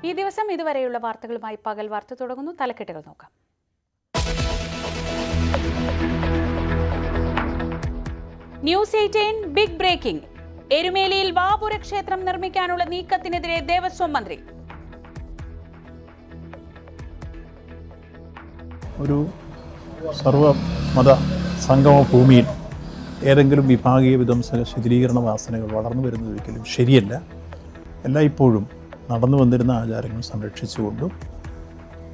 ഈ ദിവസം ഇതുവരെയുള്ള വാർത്തകളുമായി പകൽ വാർത്ത തുടങ്ങുന്നു. തലക്കെട്ടുകൾ നോക്കാം. News 18 big breaking. എരുമേലിയിൽ വാപുര ക്ഷേത്രം നിർമ്മിക്കാനുള്ള നീക്കത്തിനെതിരെ ദേവസ്വം മന്ത്രി. ഒരു സർവമത സംഗമ ഭൂമിയിൽ ഏതെങ്കിലും വിഭാഗീയ വിധ്വംസക ശിഥിലീകരണ വാസനകൾ വളർന്നു വരുന്നത് ഒരിക്കലും ശരിയല്ല. എല്ലായ്പ്പോഴും നടന്നു വന്നിരുന്ന ആചാരങ്ങൾ സംരക്ഷിച്ചുകൊണ്ടും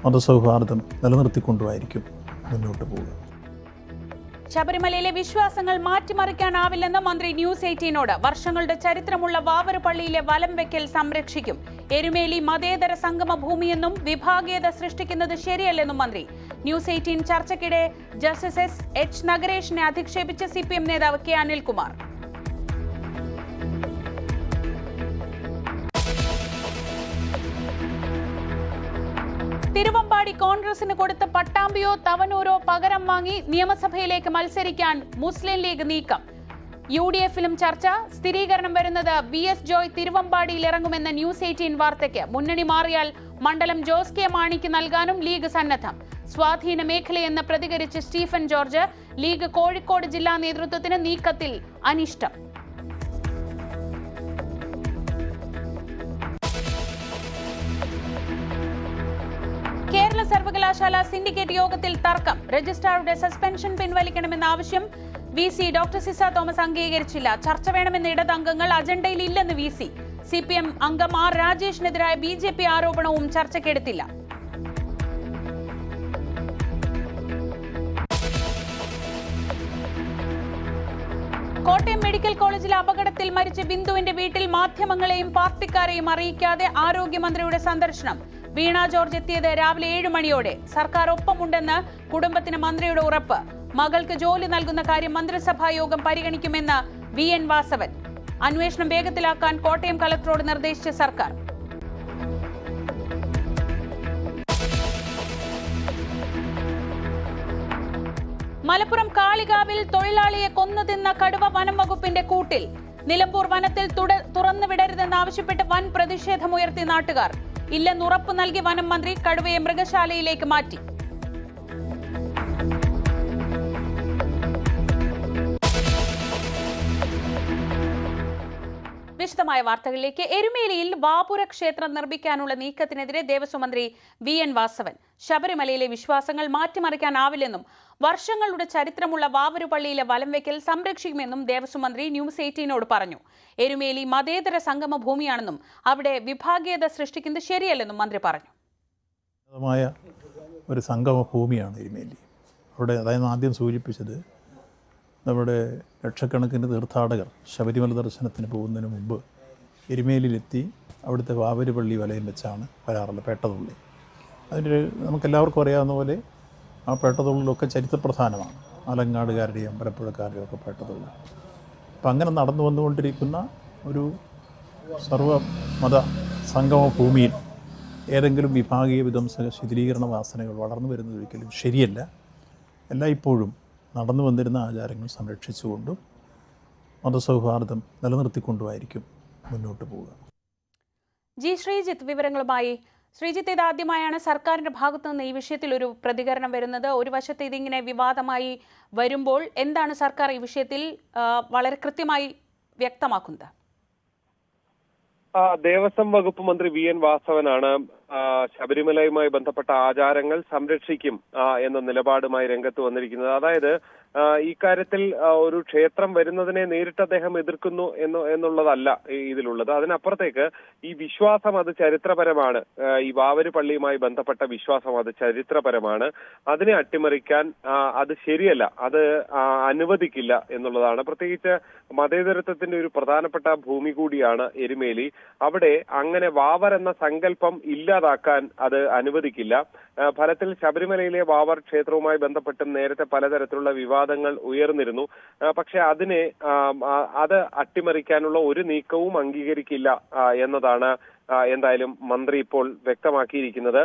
മതസൗഹാർദ്ദം നിലനിർത്തിക്കൊണ്ടുമായിരിക്കും മുന്നോട്ട് പോകുക. ശബരിമലയിലെ വിശ്വാസങ്ങൾ മാറ്റിമറിക്കാനാവില്ലെന്ന് മന്ത്രി ന്യൂസ് 18നോട്. വർഷങ്ങളുടെ ചരിത്രമുള്ള വാവര് പള്ളിയിലെ വലം വെക്കൽ സംരക്ഷിക്കും. എരുമേലി മതേതര സംഗമ ഭൂമിയെന്നും വിഭാഗീയത സൃഷ്ടിക്കുന്നത് ശരിയല്ലെന്നും മന്ത്രി. ന്യൂസ് 18 ചർച്ചയ്ക്കിടെ ജസ്റ്റിസ് എച്ച് നഗരേഷിനെ അധിക്ഷേപിച്ച CPM നേതാവ് കെ അനിൽകുമാർ. തിരുവമ്പാടി കോൺഗ്രസിന് കൊടുത്ത പട്ടാമ്പിയോ തവനൂരോ പകരം വാങ്ങി നിയമസഭയിലേക്ക് മത്സരിക്കാൻ മുസ്ലിം ലീഗ് നീക്കം. UDFിലും ചർച്ച. സ്ഥിരീകരണം വരുന്നത് VS ജോയ് തിരുവമ്പാടിയിൽ ഇറങ്ങുമെന്ന ന്യൂസ് 18 വാർത്തയ്ക്ക്. മുന്നണി മാറിയാൽ മണ്ഡലം ജോസ് കെ മാണിക്ക് നൽകാനും ലീഗ് സന്നദ്ധം. സ്വാധീന മേഖലയെന്ന് പ്രതികരിച്ച് സ്റ്റീഫൻ ജോർജ്. ലീഗ് കോഴിക്കോട് ജില്ലാ നേതൃത്വത്തിന് നീക്കത്തിൽ അനിഷ്ടം. കേരള സർവകലാശാല സിൻഡിക്കേറ്റ് യോഗത്തിൽ തർക്കം. രജിസ്ട്രാറുടെ സസ്പെൻഷൻ പിൻവലിക്കണമെന്ന ആവശ്യം VC ഡോക്ടർ സിസ തോമസ് അംഗീകരിച്ചില്ല. ചർച്ച വേണമെന്ന ഇടതംഗങ്ങൾ അജണ്ടയിൽ ഇല്ലെന്ന് VC. CPM അംഗം R രാജേഷിനെതിരായ BJP ആരോപണവും ചർച്ചയ്ക്കെടുത്തില്ല. കോട്ടയം മെഡിക്കൽ കോളേജിലെ അപകടത്തിൽ മരിച്ച ബിന്ദുവിന്റെ വീട്ടിൽ മാധ്യമങ്ങളെയും പാർട്ടിക്കാരെയും അറിയിക്കാതെ ആരോഗ്യമന്ത്രിയുടെ സന്ദർശനം. വീണ ജോർജ് എത്തിയത് രാവിലെ 7 മണിയോടെ. സർക്കാർ ഒപ്പമുണ്ടെന്ന് കുടുംബത്തിന് മന്ത്രിയുടെ ഉറപ്പ്. മകൾക്ക് ജോലി നൽകുന്ന കാര്യം മന്ത്രിസഭാ യോഗം പരിഗണിക്കുമെന്ന് VN വാസവൻ. അന്വേഷണം വേഗത്തിലാക്കാൻ കോട്ടയം കളക്ടറോട് നിർദ്ദേശിച്ച സർക്കാർ. മലപ്പുറം കാളികാവിൽ തൊഴിലാളിയെ കൊന്നു തിന്ന കടുവ വനം വകുപ്പിന്റെ കൂട്ടിൽ. നിലമ്പൂർ വനത്തിൽ തുറന്നുവിടരുതെന്നാവശ്യപ്പെട്ട് വൻ പ്രതിഷേധമുയർത്തി നാട്ടുകാർ. ഇല്ലെന്നുറപ്പ് നൽകി വനം മന്ത്രി. കടുവയെ മൃഗശാലയിലേക്ക് മാറ്റി. വിശദമായ വാർത്തകളിലേക്ക്. എരുമേലിയിൽ വാപുര ക്ഷേത്രം നിർമ്മിക്കാനുള്ള നീക്കത്തിനെതിരെ ദേവസ്വം മന്ത്രി VN വാസവൻ. ശബരിമലയിലെ വിശ്വാസങ്ങൾ മാറ്റിമറിക്കാനാവില്ലെന്നും വർഷങ്ങളുടെ ചരിത്രമുള്ള വാവരു പള്ളിയിലെ വലം വെക്കൽ സംരക്ഷിക്കുമെന്നും ദേവസ്വം മന്ത്രി ന്യൂസ് 18നോട് പറഞ്ഞു. എരുമേലി മതേതര സംഗമ ഭൂമിയാണെന്നും അവിടെ വിഭാഗീയത സൃഷ്ടിക്കുന്നത് ശരിയല്ലെന്നും മന്ത്രി പറഞ്ഞു. ഒരു സംഗമ ഭൂമിയാണ് എരുമേലി. അവിടെ അതായത് ആദ്യം സൂചിപ്പിച്ചത് നമ്മുടെ ലക്ഷക്കണക്കിന് തീർത്ഥാടകർ ശബരിമല ദർശനത്തിന് പോകുന്നതിന് മുമ്പ് എരുമേലിയിലെത്തി അവിടുത്തെ വാവര് പള്ളി വലയം വെച്ചാണ് വരാറുള്ളത്. പേട്ടതുള്ളി അതിൻ്റെ നമുക്കെല്ലാവർക്കും അറിയാവുന്ന പോലെ ആ പേട്ടതുള്ളിലൊക്കെ ചരിത്രപ്രധാനമാണ്. ആലങ്ങാടുകാരുടെയും അമ്പലപ്പുഴക്കാരുടെയും ഒക്കെ പേട്ടതുള്ളി. അപ്പം അങ്ങനെ നടന്നു വന്നുകൊണ്ടിരിക്കുന്ന ഒരു സർവമത സംഗമ ഭൂമിയിൽ ഏതെങ്കിലും വിഭാഗീയ വിധ്വംസക ശിഥിലീകരണ വാസനകൾ വളർന്നു വരുന്നത് ഒരിക്കലും ശരിയല്ല. എല്ലായ്പ്പോഴും നടന്നു വന്നിരുന്ന ആചാരങ്ങൾ സംരക്ഷിച്ചുകൊണ്ടും മതസൗഹാർദ്ദം നിലനിർത്തിക്കൊണ്ടുമായിരിക്കും മുന്നോട്ട് പോവുക. ജി ശ്രീജിത്ത് വിവരങ്ങളുമായി. ശ്രീജിത്ത്, ഇതാദ്യമായാണ് സർക്കാരിന്റെ ഭാഗത്തു നിന്ന് ഈ വിഷയത്തിൽ ഒരു പ്രതികരണം വരുന്നത്. ഒരു വശത്ത് ഇതിങ്ങനെ വിവാദമായി വരുമ്പോൾ എന്താണ് സർക്കാർ ഈ വിഷയത്തിൽ വളരെ കൃത്യമായി വ്യക്തമാക്കുന്നത്? ദേവസ്വം വകുപ്പ് മന്ത്രി VN വാസവനാണ് ശബരിമലയുമായി ബന്ധപ്പെട്ട ആചാരങ്ങൾ സംരക്ഷിക്കും എന്ന നിലപാടുമായി രംഗത്ത് വന്നിരിക്കുന്നത്. അതായത് ഇക്കാര്യത്തിൽ ഒരു ക്ഷേത്രം വരുന്നതിനെ നേരിട്ട് അദ്ദേഹം എതിർക്കുന്നു എന്നുള്ളതല്ല ഇതിലുള്ളത്. അതിനപ്പുറത്തേക്ക് ഈ വിശ്വാസം അത് ചരിത്രപരമാണ്. ഈ വാവര് പള്ളിയുമായി ബന്ധപ്പെട്ട വിശ്വാസം അത് ചരിത്രപരമാണ്. അതിനെ അട്ടിമറിക്കാൻ അത് ശരിയല്ല, അത് അനുവദിക്കില്ല എന്നുള്ളതാണ്. പ്രത്യേകിച്ച് മതേതരത്വത്തിന്റെ ഒരു പ്രധാനപ്പെട്ട ഭൂമി കൂടിയാണ് എരുമേലി. അവിടെ അങ്ങനെ വാവർ എന്ന സങ്കല്പം ഇല്ലാതാക്കാൻ അത് അനുവദിക്കില്ല. ഫലത്തിൽ ശബരിമലയിലെ വാവർ ക്ഷേത്രവുമായി ബന്ധപ്പെട്ടും നേരത്തെ പലതരത്തിലുള്ള വിവാദങ്ങൾ ഉയർന്നിരുന്നു. പക്ഷെ അത് അട്ടിമറിക്കാനുള്ള ഒരു നീക്കവും അംഗീകരിക്കില്ല എന്നതാണ് എന്തായാലും മന്ത്രി ഇപ്പോൾ വ്യക്തമാക്കിയിരിക്കുന്നത്.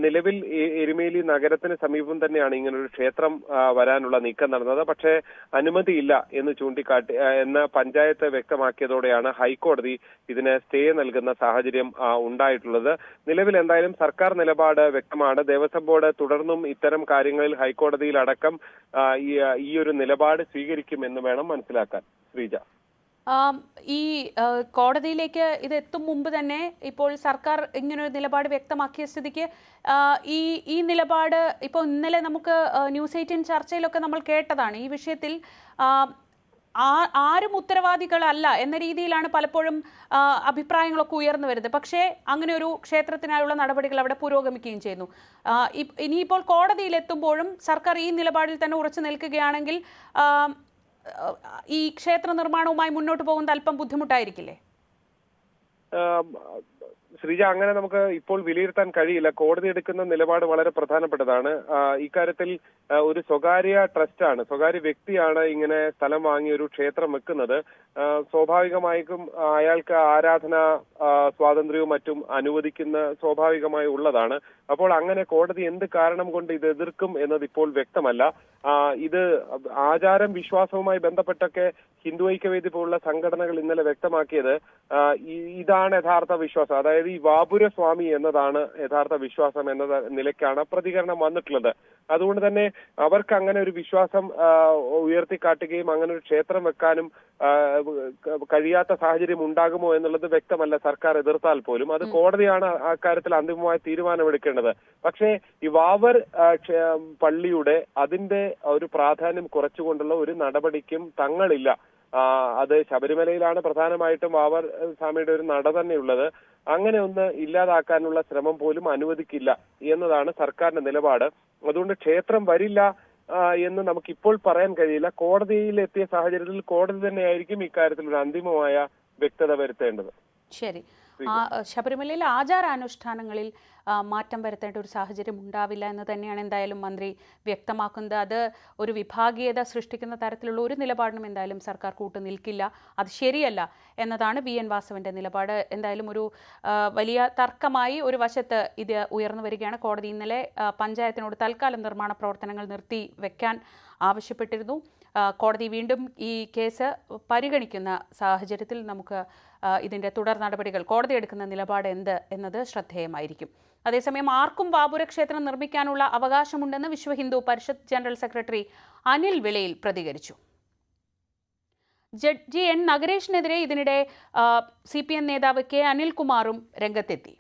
നിലവിൽ എരുമേലി നഗരത്തിന് സമീപം തന്നെയാണ് ഇങ്ങനൊരു ക്ഷേത്രം വരാനുള്ള നീക്കം നടന്നത്. പക്ഷേ അനുമതിയില്ല എന്ന് ചൂണ്ടിക്കാട്ടി എന്ന് പഞ്ചായത്ത് വ്യക്തമാക്കിയതോടെയാണ് ഹൈക്കോടതി ഇതിന് സ്റ്റേ നൽകുന്ന സാഹചര്യം ഉണ്ടായിട്ടുള്ളത്. നിലവിൽ എന്തായാലും സർക്കാർ നിലപാട് വ്യക്തമാണ്. ദേവസ്വം ബോർഡ് തുടർന്നും ഇത്തരം കാര്യങ്ങളിൽ ഹൈക്കോടതിയിൽ അടക്കം ഈ ഒരു നിലപാട് സ്വീകരിക്കുമെന്ന് വേണം മനസ്സിലാക്കാൻ. ശ്രീജ, ഈ കോടതിയിലേക്ക് ഇത് എത്തും മുമ്പ് തന്നെ ഇപ്പോൾ സർക്കാർ ഇങ്ങനൊരു നിലപാട് വ്യക്തമാക്കിയ സ്ഥിതിക്ക് ഈ നിലപാട് ഇപ്പോൾ ഇന്നലെ നമുക്ക് ന്യൂസ് 18 ചർച്ചയിലൊക്കെ നമ്മൾ കേട്ടതാണ്. ഈ വിഷയത്തിൽ ആരും ഉത്തരവാദികളല്ല എന്ന രീതിയിലാണ് പലപ്പോഴും അഭിപ്രായങ്ങളൊക്കെ ഉയർന്നു വരുന്നത്. പക്ഷേ അങ്ങനെ ഒരു ക്ഷേത്രത്തിനായുള്ള നടപടികൾ അവിടെ പുരോഗമിക്കുകയും ചെയ്യുന്നു. ഇനിയിപ്പോൾ കോടതിയിലെത്തുമ്പോഴും സർക്കാർ ഈ നിലപാടിൽ തന്നെ ഉറച്ചു നിൽക്കുകയാണെങ്കിൽ ഈ ക്ഷേത്ര നിർമ്മാണവുമായി മുന്നോട്ട് പോകുന്നത് അല്പം ബുദ്ധിമുട്ടായിരിക്കില്ലേ? ശ്രീജ, അങ്ങനെ നമുക്ക് ഇപ്പോൾ വിലയിരുത്താൻ കഴിയില്ല. കോടതി എടുക്കുന്ന നിലപാട് വളരെ പ്രധാനപ്പെട്ടതാണ്. ഇക്കാര്യത്തിൽ ഒരു സ്വകാര്യ ട്രസ്റ്റാണ്, സ്വകാര്യ വ്യക്തിയാണ് ഇങ്ങനെ സ്ഥലം വാങ്ങി ഒരു ക്ഷേത്രം വെക്കുന്നത്. സ്വാഭാവികമായിട്ടും അയാൾക്ക് ആരാധന സ്വാതന്ത്ര്യവും മറ്റും അനുവദിക്കുന്ന സ്വാഭാവികമായി ഉള്ളതാണ്. അപ്പോൾ അങ്ങനെ കോടതി എന്ത് കാരണം കൊണ്ട് ഇത് എതിർക്കും എന്നത് ഇപ്പോൾ വ്യക്തമല്ല. ഇത് ആചാരം വിശ്വാസവുമായി ബന്ധപ്പെട്ടൊക്കെ ഹിന്ദു ഐക്യവേദി പോലുള്ള സംഘടനകൾ ഇന്നലെ വ്യക്തമാക്കിയത് ഇതാണ് യഥാർത്ഥ വിശ്വാസം, അതായത് ഈ വാപുര സ്വാമി എന്നതാണ് യഥാർത്ഥ വിശ്വാസം എന്ന നിലയ്ക്കാണ് പ്രതികരണം വന്നിട്ടുള്ളത്. അതുകൊണ്ട് തന്നെ അവർക്ക് അങ്ങനെ ഒരു വിശ്വാസം ഉയർത്തിക്കാട്ടുകയും അങ്ങനെ ഒരു ക്ഷേത്രം വെക്കാനും കഴിയാത്ത സാഹചര്യം ഉണ്ടാകുമോ എന്നുള്ളത് വ്യക്തമല്ല. സർക്കാർ എതിർത്താൽ പോലും അത് കോടതിയാണ് അക്കാര്യത്തിൽ അന്തിമമായ തീരുമാനമെടുക്കേണ്ടത്. പക്ഷേ ഈ വാവർ പള്ളിയുടെ അതിന്റെ ഒരു പ്രാധാന്യം കുറച്ചുകൊണ്ടുള്ള ഒരു നടപടിക്കും തങ്ങളില്ല. അത് ശബരിമലയിലാണ് പ്രധാനമായിട്ടും വാവർ സ്വാമിയുടെ ഒരു നട തന്നെയുള്ളത്. അങ്ങനെ ഒന്ന് ഇല്ലാതാക്കാനുള്ള ശ്രമം പോലും അനുവദിക്കില്ല എന്നതാണ് സർക്കാരിന്റെ നിലപാട്. അതുകൊണ്ട് ക്ഷേത്രം വരില്ല എന്ന് നമുക്കിപ്പോൾ പറയാൻ കഴിയില്ല. കോടതിയിൽ എത്തിയ സാഹചര്യത്തിൽ കോടതി തന്നെയായിരിക്കും ഇക്കാര്യത്തിൽ ഒരു അന്തിമമായ വ്യക്തത വരുത്തേണ്ടത്. ശരി, ശബരിമലയിലെ ആചാരാനുഷ്ഠാനങ്ങളിൽ മാറ്റം വരുത്തേണ്ട ഒരു സാഹചര്യം ഉണ്ടാവില്ല എന്ന് തന്നെയാണ് എന്തായാലും മന്ത്രി വ്യക്തമാക്കുന്നത്. അത് ഒരു വിഭാഗീയത സൃഷ്ടിക്കുന്ന തരത്തിലുള്ള ഒരു നിലപാടിനും എന്തായാലും സർക്കാർ കൂട്ടുനിൽക്കില്ല, അത് ശരിയല്ല എന്നതാണ് VN വാസവന്റെ നിലപാട്. എന്തായാലും ഒരു വലിയ തർക്കമായി ഒരു വശത്ത് ഇത് ഉയർന്നു വരികയാണ്. കോടതി ഇന്നലെ പഞ്ചായത്തിനോട് തൽക്കാലം നിർമ്മാണ പ്രവർത്തനങ്ങൾ നിർത്തി വെക്കാൻ ആവശ്യപ്പെട്ടിരുന്നു. കോടതി വീണ്ടും ഈ കേസ് പരിഗണിക്കുന്ന സാഹചര്യത്തിൽ നമുക്ക് ഇതിൻ്റെ തുടർ നടപടികൾ, കോടതി എടുക്കുന്ന നിലപാട് എന്ത് എന്നത് ശ്രദ്ധേയമായിരിക്കും. അതേസമയം ആർക്കും വാപുര ക്ഷേത്രം നിർമ്മിക്കാനുള്ള അവകാശമുണ്ടെന്ന് വിശ്വ ഹിന്ദു പരിഷത്ത് ജനറൽ സെക്രട്ടറി അനിൽ വിളയിൽ പ്രതികരിച്ചു. ജഡ്ജി N നഗരേഷിനെതിരെ ഇതിനിടെ CPM നേതാവ് K അനിൽകുമാറും രംഗത്തെത്തി.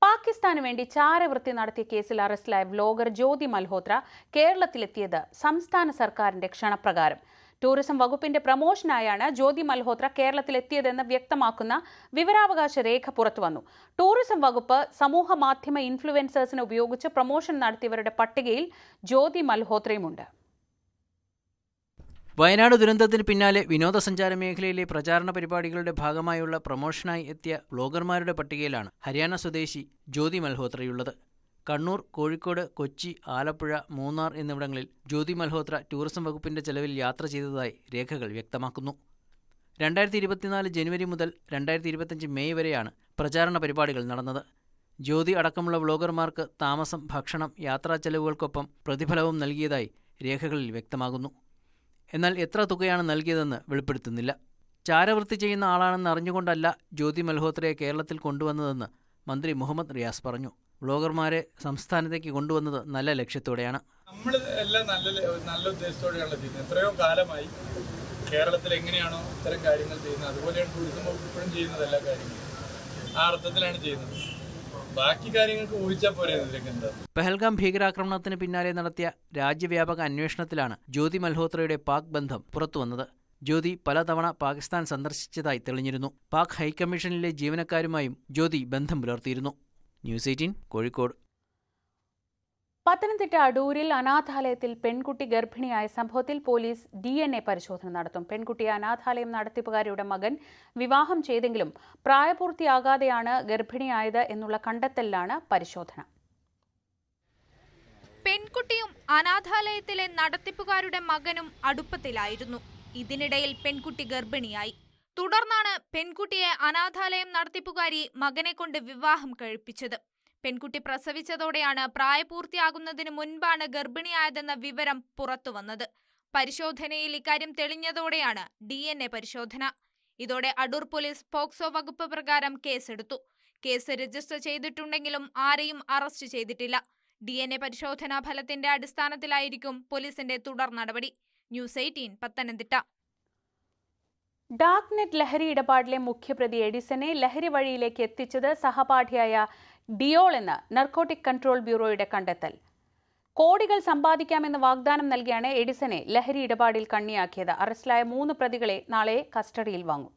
പാകിസ്ഥാന് വേണ്ടി ചാരവൃത്തി നടത്തിയ കേസിൽ അറസ്റ്റിലായ വ്ലോഗർ ജ്യോതി മൽഹോത്ര കേരളത്തിലെത്തിയത് സംസ്ഥാന സർക്കാരിന്റെ ക്ഷണപ്രകാരം. ടൂറിസം വകുപ്പിന്റെ പ്രമോഷനായാണ് ജ്യോതി മൽഹോത്ര കേരളത്തിലെത്തിയതെന്ന് വ്യക്തമാക്കുന്ന വിവരാവകാശ രേഖ പുറത്തുവന്നു. ടൂറിസം വകുപ്പ് സമൂഹ മാധ്യമ ഇൻഫ്ലുവൻസേഴ്സിനെ ഉപയോഗിച്ച് പ്രമോഷൻ നടത്തിയവരുടെ പട്ടികയിൽ ജ്യോതി മൽഹോത്രയുമുണ്ട്. വയനാട് ദുരന്തത്തിന് പിന്നാലെ വിനോദസഞ്ചാര മേഖലയിലെ പ്രചാരണ പരിപാടികളുടെ ഭാഗമായുള്ള പ്രമോഷനായി എത്തിയ വ്ലോഗർമാരുടെ പട്ടികയിലാണ് ഹരിയാന സ്വദേശി ജ്യോതി മൽഹോത്രയുള്ളത്. കണ്ണൂർ, കോഴിക്കോട്, കൊച്ചി, ആലപ്പുഴ, മൂന്നാർ എന്നിവിടങ്ങളിൽ ജ്യോതി മൽഹോത്ര ടൂറിസം വകുപ്പിന്റെ ചെലവിൽ യാത്ര ചെയ്തതായി രേഖകൾ വ്യക്തമാക്കുന്നു. 2024 ജനുവരി മുതൽ 2025 മെയ് വരെയാണ് പ്രചാരണ പരിപാടികൾ നടന്നത്. ജ്യോതി അടക്കമുള്ള വ്ലോഗർമാർക്ക് താമസം, ഭക്ഷണം, യാത്രാ ചെലവുകൾക്കൊപ്പം പ്രതിഫലവും നൽകിയതായി രേഖകളിൽ വ്യക്തമാകുന്നു. എന്നാൽ എത്ര തുകയാണ് നൽകിയതെന്ന് വെളിപ്പെടുത്തുന്നില്ല. ചാരവൃത്തി ചെയ്യുന്ന ആളാണെന്ന് അറിഞ്ഞുകൊണ്ടല്ല ജ്യോതി മൽഹോത്രയെ കേരളത്തിൽ കൊണ്ടുവന്നതെന്ന് മന്ത്രി മുഹമ്മദ് റിയാസ് പറഞ്ഞു. വ്ലോഗർമാരെ സംസ്ഥാനത്തേക്ക് കൊണ്ടുവന്നത് നല്ല ലക്ഷ്യത്തോടെയാണ്. നമ്മൾ എല്ലാം നല്ല ഉദ്ദേശത്തോടെയാണല്ലോ ചെയ്യുന്നത്. എത്രയോ കാലമായി കേരളത്തിൽ എങ്ങനെയാണോ ഇത്തരം കാര്യങ്ങൾ ചെയ്യുന്നത് അതുപോലെയാണ് ടൂറിസം വകുപ്പ് ഇപ്പോഴും ചെയ്യുന്നത്. എല്ലാ കാര്യങ്ങളും ആ അർത്ഥത്തിലാണ് ചെയ്യുന്നത്. ബാക്കി കാര്യങ്ങൾക്ക് ഊഹിച്ചാൽ പോരെ. എന്താ പെഹൽഗാം ഭീകരാക്രമണത്തിന് പിന്നാലെ നടത്തിയ രാജ്യവ്യാപക അന്വേഷണത്തിലാണ് ജ്യോതി മൽഹോത്രയുടെ പാക് ബന്ധം പുറത്തുവന്നത്. ജ്യോതി പലതവണ പാകിസ്ഥാൻ സന്ദർശിച്ചതായി തെളിഞ്ഞിരുന്നു. പാക് ഹൈക്കമ്മീഷനിലെ ജീവനക്കാരുമായും ജ്യോതി ബന്ധം പുലർത്തിയിരുന്നു. ന്യൂസ് 18 കോഴിക്കോട്. പത്തനംതിട്ട അടൂരിൽ അനാഥാലയത്തിൽ പെൺകുട്ടി ഗർഭിണിയായ സംഭവത്തിൽ പോലീസ് DNA പരിശോധന നടത്തും. പെൺകുട്ടിയെ അനാഥാലയം നടത്തിപ്പുകാരിയുടെ മകൻ വിവാഹം ചെയ്തെങ്കിലും പ്രായപൂർത്തിയാകാതെയാണ് ഗർഭിണിയായത് എന്നുള്ള കണ്ടെത്തലിലാണ് പരിശോധന. പെൺകുട്ടിയും അനാഥാലയത്തിലെ നടത്തിപ്പുകാരുടെ മകനും അടുപ്പത്തിലായിരുന്നു. ഇതിനിടയിൽ പെൺകുട്ടി ഗർഭിണിയായി. തുടർന്നാണ് പെൺകുട്ടിയെ അനാഥാലയം നടത്തിപ്പുകാരി മകനെ കൊണ്ട് വിവാഹം കഴിപ്പിച്ചത്. പെൺകുട്ടി പ്രസവിച്ചതോടെയാണ് പ്രായപൂർത്തിയാകുന്നതിന് മുൻപാണ് ഗർഭിണിയായതെന്ന വിവരം പുറത്തുവന്നത്. പരിശോധനയിൽ ഇക്കാര്യം തെളിഞ്ഞതോടെയാണ് DNA പരിശോധന. ഇതോടെ അടൂർ പോലീസ് പോക്സോ വകുപ്പ് പ്രകാരം കേസെടുത്തു. കേസ് രജിസ്റ്റർ ചെയ്തിട്ടുണ്ടെങ്കിലും ആരെയും അറസ്റ്റ് ചെയ്തിട്ടില്ല. DNA പരിശോധനാ ഫലത്തിന്റെ അടിസ്ഥാനത്തിലായിരിക്കും പോലീസിന്റെ തുടർ നടപടി. ന്യൂസ് 18 പത്തനംതിട്ട. ഡാർക്ക് നെറ്റ് ലഹരി ഇടപാടിലെ മുഖ്യപ്രതി എഡിസനെ ലഹരി വഴിയിലേക്ക് എത്തിച്ചത് സഹപാഠിയായ ഡിയോൾ എന്ന നർക്കോട്ടിക് കൺട്രോൾ ബ്യൂറോയുടെ കണ്ടെത്തൽ. കോടികൾ സമ്പാദിക്കാമെന്ന് വാഗ്ദാനം നൽകിയാണ് എഡിസനെ ലഹരി ഇടപാടിൽ കണ്ണിയാക്കിയത്. അറസ്റ്റിലായ 3 പ്രതികളെ നാളെ കസ്റ്റഡിയിൽ വാങ്ങും.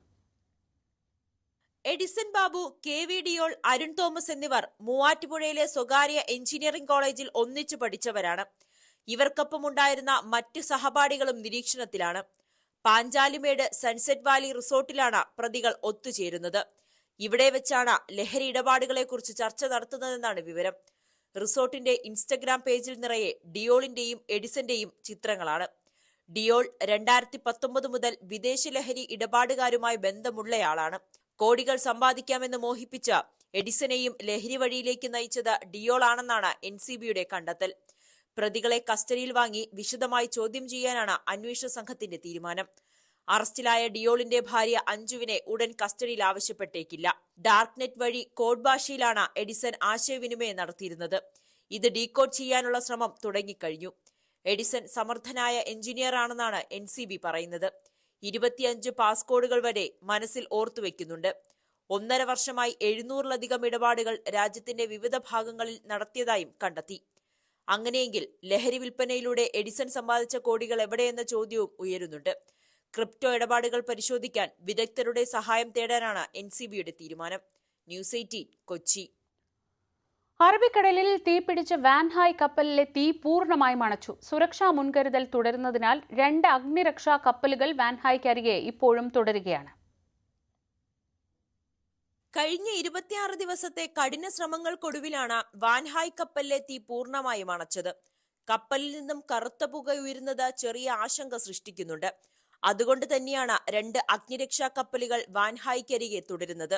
Edison Babu, KV Deol, Arun Thomas എന്നിവർ മൂവാറ്റുപുഴയിലെ സ്വകാര്യ എഞ്ചിനീയറിംഗ് കോളേജിൽ ഒന്നിച്ചു പഠിച്ചവരാണ്. ഇവർക്കൊപ്പമുണ്ടായിരുന്ന മറ്റ് സഹപാഠികളും നിരീക്ഷണത്തിലാണ്. പാഞ്ചാലിമേട് സൺസെറ്റ് വാലി റിസോർട്ടിലാണ് പ്രതികൾ ഒത്തുചേരുന്നത്. ഇവിടെ വെച്ചാണ് ലഹരി ഇടപാടുകളെക്കുറിച്ച് ചർച്ച നടത്തുന്നതെന്നാണ് വിവരം. റിസോർട്ടിന്റെ ഇൻസ്റ്റഗ്രാം പേജിൽ നിറയെ ഡിയോളിന്റെയും എഡിസന്റെയും ചിത്രങ്ങളാണ്. ഡിയോൾ 2019 മുതൽ വിദേശ ലഹരി ഇടപാടുകാരുമായി ബന്ധമുള്ളയാളാണ്. കോടികൾ സമ്പാദിക്കാമെന്ന് മോഹിപ്പിച്ച എഡിസനെയും ലഹരി വഴിയിലേക്ക് നയിച്ചത് ഡിയോൾ ആണെന്നാണ് NCBയുടെ കണ്ടെത്തൽ. പ്രതികളെ കസ്റ്റഡിയിൽ വാങ്ങി വിശദമായി ചോദ്യം ചെയ്യാനാണ് അന്വേഷണ സംഘത്തിന്റെ തീരുമാനം. അറസ്റ്റിലായ ഡിയോളിന്റെ ഭാര്യ അഞ്ജുവിനെ ഉടൻ കസ്റ്റഡിയിൽ ആവശ്യപ്പെട്ടേക്കില്ല. ഡാർക്ക് നെറ്റ് വഴി കോഡ് ഭാഷയിലാണ് എഡിസൺ ആശയവിനിമയം നടത്തിയിരുന്നത്. ഇത് ഡീകോഡ് ചെയ്യാനുള്ള ശ്രമം തുടങ്ങിക്കഴിഞ്ഞു. എഡിസൺ സമർത്ഥനായ എഞ്ചിനീയർ ആണെന്നാണ് NCB പറയുന്നത്. 25 പാസ്കോഡുകൾ വരെ മനസ്സിൽ ഓർത്തുവെക്കുന്നുണ്ട്. 1.5 വർഷമായി 700-ലധികം ഇടപാടുകൾ രാജ്യത്തിന്റെ വിവിധ ഭാഗങ്ങളിൽ നടത്തിയതായും കണ്ടെത്തി. അങ്ങനെയെങ്കിൽ ലഹരി വിൽപ്പനയിലൂടെ എഡിസൺ സമ്പാദിച്ച കോടികൾ എവിടെയെന്ന ചോദ്യവും ഉയരുന്നുണ്ട്. ക്രിപ്റ്റോ ഇടപാടുകൾ പരിശോധിക്കാൻ വിദഗ്ധരുടെ സഹായം തേടാനാണ് NCBയുടെ തീരുമാനം. ന്യൂസ് 18 കൊച്ചി. അറബിക്കടലിൽ തീപിടിച്ച വാൻഹായ് കപ്പലിലെ തീ പൂർണ്ണമായും അണച്ചു. സുരക്ഷാ മുൻകരുതൽ തുടരുന്നതിനാൽ 2 അഗ്നിരക്ഷാ കപ്പലുകൾ വാൻഹായ്ക്കരികെ ഇപ്പോഴും തുടരുകയാണ്. കഴിഞ്ഞ 26 ദിവസത്തെ കഠിന ശ്രമങ്ങൾക്കൊടുവിലാണ് വാൻഹായ് കപ്പലിലെ തീ പൂർണ്ണമായും അണച്ചത്. കപ്പലിൽ നിന്നും കറുത്ത പുക ഉയരുന്നത് ചെറിയ ആശങ്ക സൃഷ്ടിക്കുന്നുണ്ട്. അതുകൊണ്ട് തന്നെയാണ് 2 അഗ്നിരക്ഷാ കപ്പലുകൾ വാൻഹായ്ക്കരികെ തുടരുന്നത്.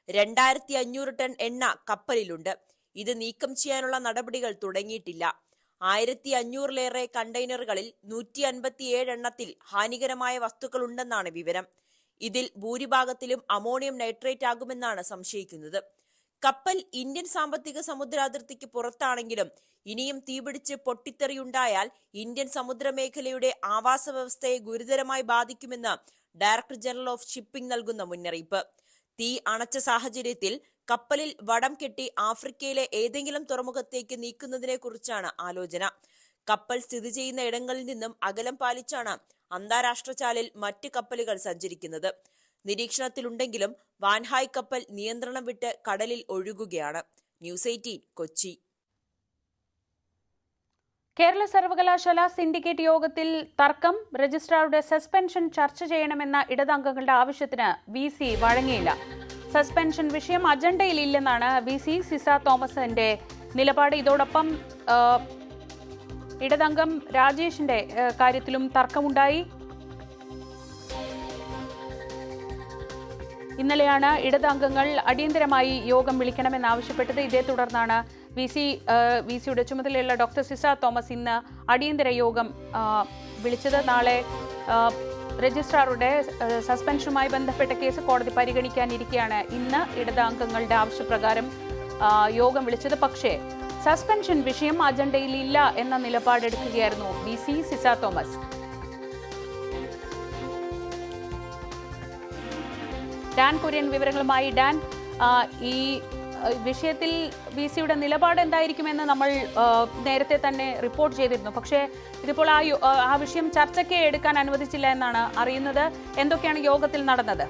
2500 ടൺ എണ്ണ കപ്പലിലുണ്ട്. ഇത് നീക്കം ചെയ്യാനുള്ള നടപടികൾ തുടങ്ങിയിട്ടില്ല. 1500-ലേറെ കണ്ടെയ്നറുകളിൽ 157 എണ്ണത്തിൽ ഹാനികരമായ വസ്തുക്കളുണ്ടെന്നാണ് വിവരം. ഇതിൽ ഭൂരിഭാഗത്തിലും അമോണിയം നൈട്രേറ്റ് ആകുമെന്നാണ് സംശയിക്കുന്നത്. കപ്പൽ ഇന്ത്യൻ സാമ്പത്തിക സമുദ്രാതിർത്തിക്ക് പുറത്താണെങ്കിലും ഇനിയും തീപിടിച്ച് പൊട്ടിത്തെറിയുണ്ടായാൽ ഇന്ത്യൻ സമുദ്രമേഖലയുടെ ആവാസ വ്യവസ്ഥയെ ഗുരുതരമായി ബാധിക്കുമെന്ന് ഡയറക്ടർ ജനറൽ ഓഫ് ഷിപ്പിംഗ് നൽകുന്ന മുന്നറിയിപ്പ്. തീ അണച്ച സാഹചര്യത്തിൽ കപ്പലിൽ വടം കെട്ടി ആഫ്രിക്കയിലെ ഏതെങ്കിലും തുറമുഖത്തേക്ക് നീക്കുന്നതിനെ കുറിച്ചാണ് ആലോചന. കപ്പൽ സ്ഥിതി ചെയ്യുന്ന ഇടങ്ങളിൽ നിന്നും അകലം പാലിച്ചാണ് അന്താരാഷ്ട്ര ചാലിൽ മറ്റ് കപ്പലുകൾ സഞ്ചരിക്കുന്നത്. നിരീക്ഷണത്തിലുണ്ടെങ്കിലും വാൻഹായ് കപ്പൽ നിയന്ത്രണം വിട്ട് കടലിൽ ഒഴുകുകയാണ്. ന്യൂസ് 18 കൊച്ചി. കേരള സർവകലാശാല സിൻഡിക്കേറ്റ് യോഗത്തിൽ തർക്കം. രജിസ്ട്രാറുടെ സസ്പെൻഷൻ ചർച്ച ചെയ്യണമെന്ന ഇടതംഗങ്ങളുടെ ആവശ്യത്തിന് VC വഴങ്ങിയില്ല. സസ്പെൻഷൻ വിഷയം അജണ്ടയിലില്ലെന്നാണ് VC സിസ തോമസിന്റെ നിലപാട്. ഇതോടൊപ്പം ഇടതംഗം രാജേഷിന്റെ കാര്യത്തിലും തർക്കമുണ്ടായി. ഇന്നലെയാണ് ഇടതംഗങ്ങൾ അടിയന്തരമായി യോഗം വിളിക്കണമെന്നാവശ്യപ്പെട്ടത്. ഇതേ തുടർന്നാണ് VCയുടെ ചുമതലയുള്ള ഡോക്ടർ സിസ തോമസ് ഇന്ന് അടിയന്തര യോഗം വിളിച്ചത്. നാളെ രജിസ്ട്രാറുടെ സസ്പെൻഷനുമായി ബന്ധപ്പെട്ട കേസ് കോടതി പരിഗണിക്കാനിരിക്കെയാണ് ഇന്ന് ഇടതംഗങ്ങളുടെ ആവശ്യപ്രകാരം യോഗം വിളിച്ചത്. പക്ഷേ സസ്പെൻഷൻ വിഷയം അജണ്ടയിൽ ഇല്ല എന്ന നിലപാടെടുക്കുകയായിരുന്നു VC Ciza Thomas. Dan Kurian വിവരങ്ങളുമായി. ഡാൻ, ഈ വിഷയത്തിൽ VCയുടെ നിലപാട് എന്തായിരിക്കുമെന്ന് നമ്മൾ നേരത്തെ തന്നെ റിപ്പോർട്ട് ചെയ്തിരുന്നു. പക്ഷേ ഇതിപ്പോൾ ആ വിഷയം ചർച്ചയ്ക്ക് എടുക്കാൻ അനുവദിച്ചില്ല എന്നാണ് അറിയുന്നത്. എന്തൊക്കെയാണ് യോഗത്തിൽ നടന്നത്?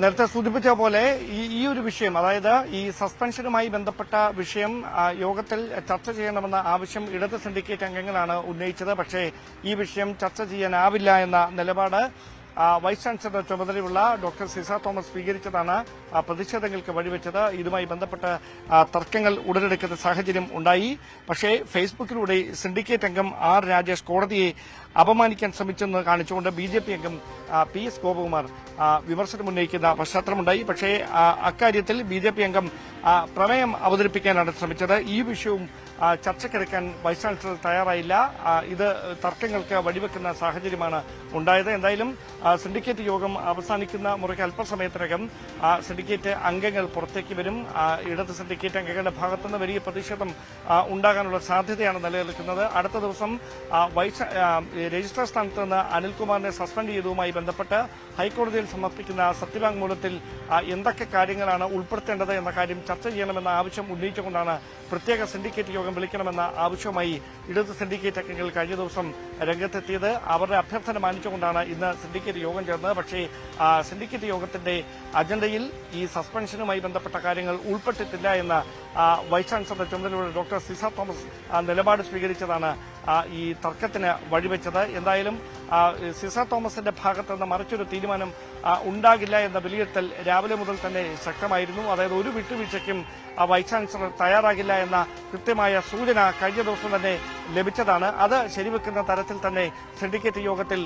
നേരത്തെ സൂചിപ്പിച്ച പോലെ ഈ ഒരു വിഷയം, അതായത് ഈ സസ്പെൻഷനുമായി ബന്ധപ്പെട്ട വിഷയം യോഗത്തിൽ ചർച്ച ചെയ്യണമെന്ന ആവശ്യം ഇടത് സിൻഡിക്കേറ്റ് അംഗങ്ങളാണ് ഉന്നയിച്ചത്. പക്ഷേ ഈ വിഷയം ചർച്ച ചെയ്യാനാവില്ല എന്ന നിലപാട് വൈസ് ചാൻസലർ ചുമതലയുള്ള ഡോക്ടർ സിസ തോമസ് സ്വീകരിച്ചതാണ് പ്രതിഷേധങ്ങൾക്ക് വഴിവെച്ചത്. ഇതുമായി ബന്ധപ്പെട്ട് തർക്കങ്ങൾ ഉടലെടുക്കുന്ന സാഹചര്യം ഉണ്ടായി. പക്ഷേ ഫേസ്ബുക്കിലൂടെ സിൻഡിക്കേറ്റ് അംഗം ആർ രാജേഷ് കോടതിയെ അപമാനിക്കാൻ ശ്രമിച്ചെന്ന് കാണിച്ചുകൊണ്ട് BJP അംഗം PS ഗോപകുമാർ വിമർശനം ഉന്നയിക്കുന്ന പശ്ചാത്തലമുണ്ടായി. പക്ഷേ അക്കാര്യത്തിൽ BJP അംഗം പ്രമേയം അവതരിപ്പിക്കാനാണ് ശ്രമിച്ചത്. ഈ വിഷയവും ചർച്ചയ്ക്കെടുക്കാൻ വൈസ് ചാൻസലർ തയ്യാറായില്ല. ഇത് തർക്കങ്ങൾക്ക് വഴിവെക്കുന്ന സാഹചര്യമാണ് ഉണ്ടായത്. എന്തായാലും സിൻഡിക്കേറ്റ് യോഗം അവസാനിക്കുന്ന മുറയ്ക്ക് അല്പസമയത്തിനകം സിൻഡിക്കേറ്റ് അംഗങ്ങൾ പുറത്തേക്ക് വരും. ഇടത് സിൻഡിക്കേറ്റ് അംഗങ്ങളുടെ ഭാഗത്തുനിന്ന് വലിയ പ്രതിഷേധം ഉണ്ടാകാനുള്ള സാധ്യതയാണ് നിലനിൽക്കുന്നത്. അടുത്ത ദിവസം രജിസ്ട്രാർ സ്ഥാനത്ത് നിന്ന് അനിൽകുമാറിനെ സസ്പെൻഡ് ചെയ്തതുമായി ബന്ധപ്പെട്ട് ഹൈക്കോടതിയിൽ സമർപ്പിക്കുന്ന സത്യവാങ്മൂലത്തിൽ എന്തൊക്കെ കാര്യങ്ങളാണ് ഉൾപ്പെടുത്തേണ്ടത് എന്ന കാര്യം ചർച്ച ചെയ്യണമെന്ന ആവശ്യം ഉന്നയിച്ചുകൊണ്ടാണ് പ്രത്യേക സിൻഡിക്കേറ്റ് യോഗം വിളിക്കണമെന്ന ആവശ്യവുമായി ഇടത് സിൻഡിക്കേറ്റ് അംഗങ്ങൾ കഴിഞ്ഞ ദിവസം രംഗത്തെത്തിയത്. അവരുടെ അഭ്യർത്ഥന മാനിച്ചുകൊണ്ടാണ് ഇന്ന് സിൻഡിക്കേറ്റ് യോഗം ചേർന്നത്. പക്ഷേ സിൻഡിക്കേറ്റ് യോഗത്തിന്റെ അജണ്ടയിൽ ഈ സസ്പെൻഷനുമായി ബന്ധപ്പെട്ട കാര്യങ്ങൾ ഉൾപ്പെട്ടിട്ടില്ല എന്ന വൈസ് ചാൻസലർ ചുമതലയുള്ള ഡോക്ടർ സിസ തോമസ് നിലപാട് സ്വീകരിച്ചതാണ് ഈ തർക്കത്തിന് വഴിവെച്ചത്. എന്തായാലും സിസ തോമസിന്റെ ഭാഗത്തുനിന്ന് മറിച്ചൊരു തീരുമാനം ഉണ്ടാകില്ല എന്ന വിലയിരുത്തൽ രാവിലെ മുതൽ തന്നെ ശക്തമായിരുന്നു. അതായത് ഒരു വിട്ടുവീഴ്ചയ്ക്കും വൈസ് ചാൻസലർ തയ്യാറാകില്ല എന്ന കൃത്യമായ സൂചന കഴിഞ്ഞ ദിവസം തന്നെ ലഭിച്ചതാണ്. അത് ശരിവെക്കുന്ന തരത്തിൽ തന്നെ സിൻഡിക്കേറ്റ് യോഗത്തിൽ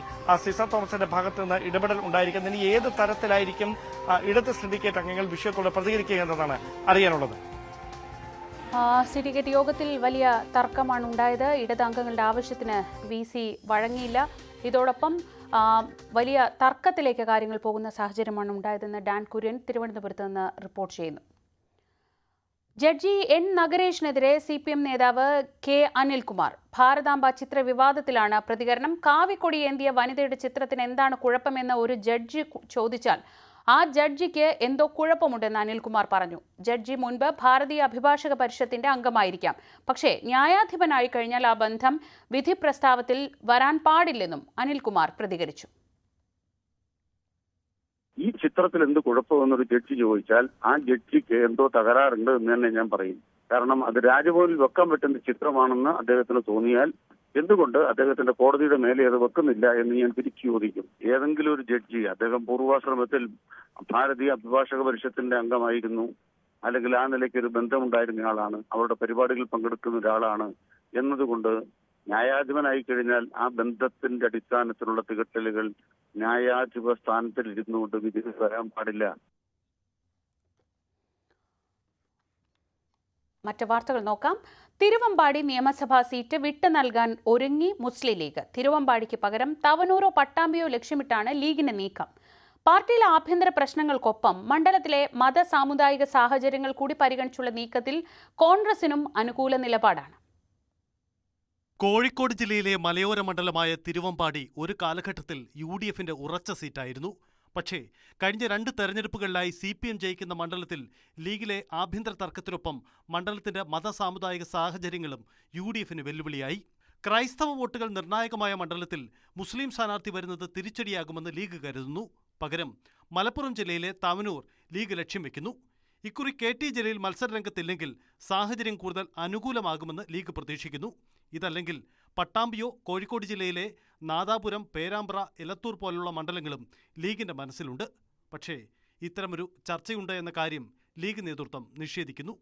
സിസ തോമസിന്റെ ഭാഗത്തുനിന്ന് ഇടപെടൽ ഉണ്ടായിരിക്കുന്നത്. ഇനി ഏത് തരത്തിലായിരിക്കും ഇടത് സിൻഡിക്കേറ്റ് അംഗങ്ങൾ വിഷയത്തോട് പ്രതികരിക്കുക എന്നതാണ് അറിയാനുള്ളത്. സിൻഡിക്കേറ്റ് യോഗത്തിൽ വലിയ തർക്കമാണ് ഉണ്ടായത്. ഇടത് അംഗങ്ങളുടെ ആവശ്യത്തിന് VC വഴങ്ങിയില്ല. ഇതോടൊപ്പം വലിയ തർക്കത്തിലേക്ക് കാര്യങ്ങൾ പോകുന്ന സാഹചര്യമാണ് ഉണ്ടായതെന്ന് ഡാൻ കുര്യൻ തിരുവനന്തപുരത്ത് നിന്ന് റിപ്പോർട്ട് ചെയ്യുന്നു. ജഡ്ജി N നഗരേഷിനെതിരെ CPM നേതാവ് K അനിൽകുമാർ. ഭാരതാംബ ചിത്ര വിവാദത്തിലാണ് പ്രതികരണം. കാവിക്കൊടി ഏന്തിയ വനിതയുടെ ചിത്രത്തിന് എന്താണ് കുഴപ്പമെന്ന് ഒരു ജഡ്ജി ചോദിച്ചാൽ ആ ജഡ്ജിക്ക് എന്തോ കുഴപ്പമുണ്ടെന്ന് അനിൽകുമാർ പറഞ്ഞു. ജഡ്ജി മുൻപ് ഭാരതീയ അഭിഭാഷക പരിഷത്തിന്റെ അംഗമായിരിക്കാം. പക്ഷേ ന്യായാധിപനായി കഴിഞ്ഞാൽ ആ ബന്ധം വിധി പ്രസ്താവത്തിൽ വരാൻ പാടില്ലെന്നും അനിൽകുമാർ പ്രതികരിച്ചു. ഈ ചിത്രത്തിൽ എന്ത് കുഴപ്പമെന്നൊരു ജഡ്ജി ചോദിച്ചാൽ ആ ജഡ്ജിക്ക് എന്തോ തകരാറുണ്ട് എന്ന് തന്നെ ഞാൻ പറയും. കാരണം അത് രാജ്ഭവനിൽ വെക്കാൻ പറ്റുന്ന ചിത്രമാണെന്ന് അദ്ദേഹത്തിന് തോന്നിയാൽ എന്തുകൊണ്ട് അദ്ദേഹത്തിന്റെ കോടതിയുടെ മേലെ അത് വെക്കുന്നില്ല എന്ന് ഞാൻ തിരിച്ചു ചോദിക്കും. ഏതെങ്കിലും ഒരു ജഡ്ജി അദ്ദേഹം പൂർവാശ്രമത്തിൽ ഭാരതീയ അഭിഭാഷക പരിഷത്തിന്റെ അംഗമായിരുന്നു, അല്ലെങ്കിൽ ആ നിലയ്ക്ക് ഒരു ബന്ധമുണ്ടായിരുന്ന ആളാണ്, അവരുടെ പരിപാടികളിൽ പങ്കെടുക്കുന്ന ഒരാളാണ് എന്നതുകൊണ്ട് ന്യായാധിപനായി കഴിഞ്ഞാൽ ആ ബന്ധത്തിന്റെ അടിസ്ഥാനത്തിലുള്ള തികട്ടലുകൾ ന്യായാധിപ സ്ഥാനത്തിൽ ഇരുന്നുകൊണ്ട് വിധി വരാൻ പാടില്ല. മറ്റ് വാർത്തകൾ നോക്കാം. തിരുവമ്പാടി നിയമസഭാ സീറ്റ് വിട്ടു നൽകാൻ ഒരുങ്ങി മുസ്ലിം ലീഗ്. തിരുവമ്പാടിക്ക് പകരം തവനൂരോ പട്ടാമ്പിയോ ലക്ഷ്യമിട്ടാണ് ലീഗിന്റെ നീക്കം. പാർട്ടിയിലെ ആഭ്യന്തര പ്രശ്നങ്ങൾക്കൊപ്പം മണ്ഡലത്തിലെ മത സാമുദായിക സാഹചര്യങ്ങൾ കൂടി പരിഗണിച്ചുള്ള നീക്കത്തിൽ കോൺഗ്രസിനും അനുകൂല നിലപാടാണ്. കോഴിക്കോട് ജില്ലയിലെ മലയോര മണ്ഡലമായ തിരുവമ്പാടി ഒരു കാലഘട്ടത്തിൽ UDFന്റെ ഉറച്ച സീറ്റായിരുന്നു. പക്ഷേ കഴിഞ്ഞ 2 തെരഞ്ഞെടുപ്പുകളിലായി CPM ജയിക്കുന്ന മണ്ഡലത്തിൽ ലീഗിലെ ആഭ്യന്തര തർക്കത്തിനൊപ്പം മണ്ഡലത്തിന്റെ മതസാമുദായിക സാഹചര്യങ്ങളും UDFന് വെല്ലുവിളിയായി. ക്രൈസ്തവ വോട്ടുകൾ നിർണായകമായ മണ്ഡലത്തിൽ മുസ്ലിം സ്ഥാനാർത്ഥി വരുന്നത് തിരിച്ചടിയാകുമെന്ന് ലീഗ് കരുതുന്നു. പകരം മലപ്പുറം ജില്ലയിലെ തവനൂർ ലീഗ് ലക്ഷ്യം വെക്കുന്നു. ഇക്കുറി KT ജലീൽ മത്സരരംഗത്തില്ലെങ്കിൽ സാഹചര്യം കൂടുതൽ അനുകൂലമാകുമെന്ന് ലീഗ് പ്രതീക്ഷിക്കുന്നു. ഇതല്ലെങ്കിൽ പട്ടാമ്പിയോ കോഴിക്കോട് ജില്ലയിലെ നാദാപുരം, പേരാമ്പ്ര, എലത്തൂർ പോലുള്ള മണ്ഡലങ്ങളും ലീഗിന്റെ മനസ്സിലുണ്ട്. പക്ഷേ ഇത്തരമൊരു ചർച്ചയുണ്ട് എന്ന കാര്യം ലീഗ് നേതൃത്വം നിഷേധിക്കുന്നു.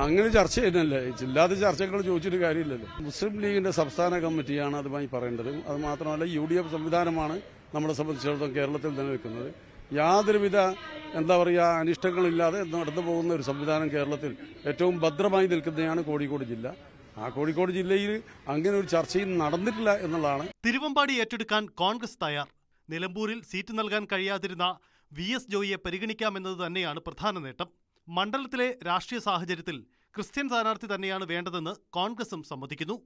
അങ്ങനെ ചർച്ച ചെയ്യുന്നല്ലേ, ഇല്ലാത്ത ചർച്ചകൾ ചോദിച്ചിട്ട് കാര്യമില്ലല്ലോ. മുസ്ലിം ലീഗിന്റെ സംസ്ഥാന കമ്മിറ്റിയാണ് അതുമായി പറയേണ്ടത്. അത് മാത്രമല്ല UDF സംവിധാനമാണ് നമ്മളെ സംബന്ധിച്ചിടത്തോളം കേരളത്തിൽ നിലനിൽക്കുന്നത്. യാതൊരുവിധ അനിഷ്ടങ്ങളില്ലാതെ നടന്നു പോകുന്ന ഒരു സംവിധാനം കേരളത്തിൽ ഏറ്റവും ഭദ്രമായി നിൽക്കുന്നതാണ് കോഴിക്കോട് ജില്ല. ആ കോഴിക്കോട് ജില്ലയിൽ അങ്ങനെ ഒരു ചർച്ചയും നടന്നിട്ടില്ല എന്നുള്ളതാണ്. തിരുവമ്പാടി ഏറ്റെടുക്കാൻ കോൺഗ്രസ് തയ്യാർ. നിലമ്പൂരിൽ സീറ്റ് നൽകാൻ കഴിയാതിരുന്ന VS ജോയിയെ പരിഗണിക്കാമെന്നത് തന്നെയാണ് പ്രധാന നേട്ടം. മണ്ഡലത്തിലെ രാഷ്ട്രീയ സാഹചര്യത്തിൽ ക്രിസ്ത്യൻ സ്ഥാനാർത്ഥി തന്നെയാണ് വേണ്ടതെന്ന് കോൺഗ്രസും സമ്മതിക്കുന്നു.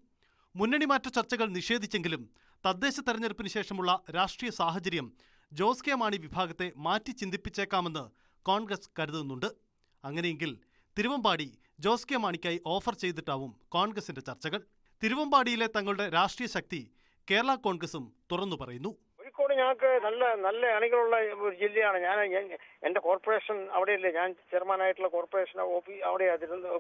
മുന്നണി മാറ്റ ചർച്ചകൾ നിഷേധിച്ചെങ്കിലും തദ്ദേശ തെരഞ്ഞെടുപ്പിന് ശേഷമുള്ള രാഷ്ട്രീയ സാഹചര്യം ജോസ് കെ മാണി വിഭാഗത്തെ മാറ്റി ചിന്തിപ്പിച്ചേക്കാമെന്ന് കോൺഗ്രസ് കരുതുന്നുണ്ട്. അങ്ങനെയെങ്കിൽ തിരുവമ്പാടി ജോസ് കെ മാണിക്കായി ഓഫർ ചെയ്തിട്ടാവും കോൺഗ്രസിന്റെ ചർച്ചകൾ. തിരുവമ്പാടിയിലെ തങ്ങളുടെ രാഷ്ട്രീയ ശക്തി കേരള കോൺഗ്രസും തുറന്നു പറയുന്നു. കോഴിക്കോട് ഞങ്ങൾക്ക് നല്ല അണികളുള്ള ഒരു ജില്ലയാണ്. എന്റെ കോർപ്പറേഷൻ അവിടെയല്ലേ, ഞാൻ ചെയർമാനായിട്ടുള്ള കോർപ്പറേഷൻ ഓഫീസ് അവിടെ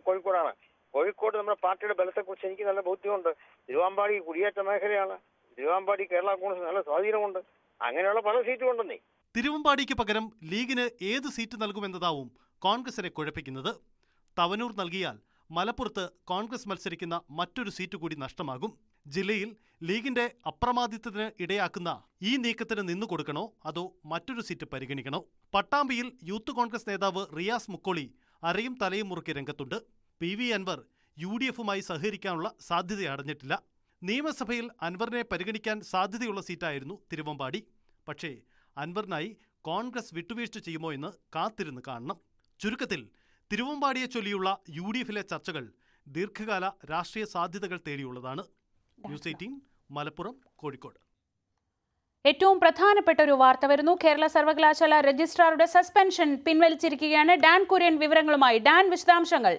കോഴിക്കോടാണ്. കോഴിക്കോട് നമ്മുടെ പാർട്ടിയുടെ ബലത്തെക്കുറിച്ച് എനിക്ക് നല്ല ബോധ്യമുണ്ട്. തിരുവമ്പാടി കുടിയേറ്റ മേഖലയാണ്. തിരുവമ്പാടി കേരള കോൺഗ്രസ് നല്ല സ്വാധീനമുണ്ട്. അങ്ങനെയുള്ള പല സീറ്റും ഉണ്ടെന്നേ. തിരുവമ്പാടിക്ക് പകരം ലീഗിന് ഏത് സീറ്റ് നൽകുമെന്നതാവും കോൺഗ്രസിനെ കുഴപ്പിക്കുന്നത്. തവനൂർ നൽകിയാൽ മലപ്പുറത്ത് കോൺഗ്രസ് മത്സരിക്കുന്ന മറ്റൊരു സീറ്റ് കൂടി നഷ്ടമാകും. ജില്ലയിൽ ലീഗിന്റെ അപ്രമാദിത്വത്തിന് ഇടയാക്കുന്ന ഈ നീക്കത്തിന് നിന്നു കൊടുക്കണോ അതോ മറ്റൊരു സീറ്റ് പരിഗണിക്കണോ? പട്ടാമ്പിയിൽ യൂത്ത് കോൺഗ്രസ് നേതാവ് റിയാസ് മുക്കോളി അരയും തലയും മുറുക്കി രംഗത്തുണ്ട്. PV അൻവർ UDFുമായി സഹകരിക്കാനുള്ള സാധ്യത അടഞ്ഞിട്ടില്ല. നിയമസഭയിൽ അൻവറിനെ പരിഗണിക്കാൻ സാധ്യതയുള്ള സീറ്റായിരുന്നു തിരുവമ്പാടി. പക്ഷേ അൻവറിനായി കോൺഗ്രസ് വിട്ടുവീഴ്ച ചെയ്യുമോ എന്ന് കാത്തിരുന്ന് കാണണം. ചുരുക്കത്തിൽ തിരുവമ്പാടിയെ ചൊല്ലിയുള്ള UDFിലെ ചർച്ചകൾ ദീർഘകാല രാഷ്ട്രീയ സാധ്യതകൾ തേടിയുള്ളതാണ്. ന്യൂസ് 18 മലപ്പുറം, കോഴിക്കോട്. ഏറ്റവും പ്രധാനപ്പെട്ട ഒരു വാർത്ത വരുന്നു. കേരള സർവകലാശാല രജിസ്ട്രാറുടെ സസ്പെൻഷൻ പിൻവലിച്ചിരിക്കുകയാണ്. ഡാൻ കുര്യൻ വിവരങ്ങളുമായി. ഡാൻ, വിശദാംശങ്ങൾ.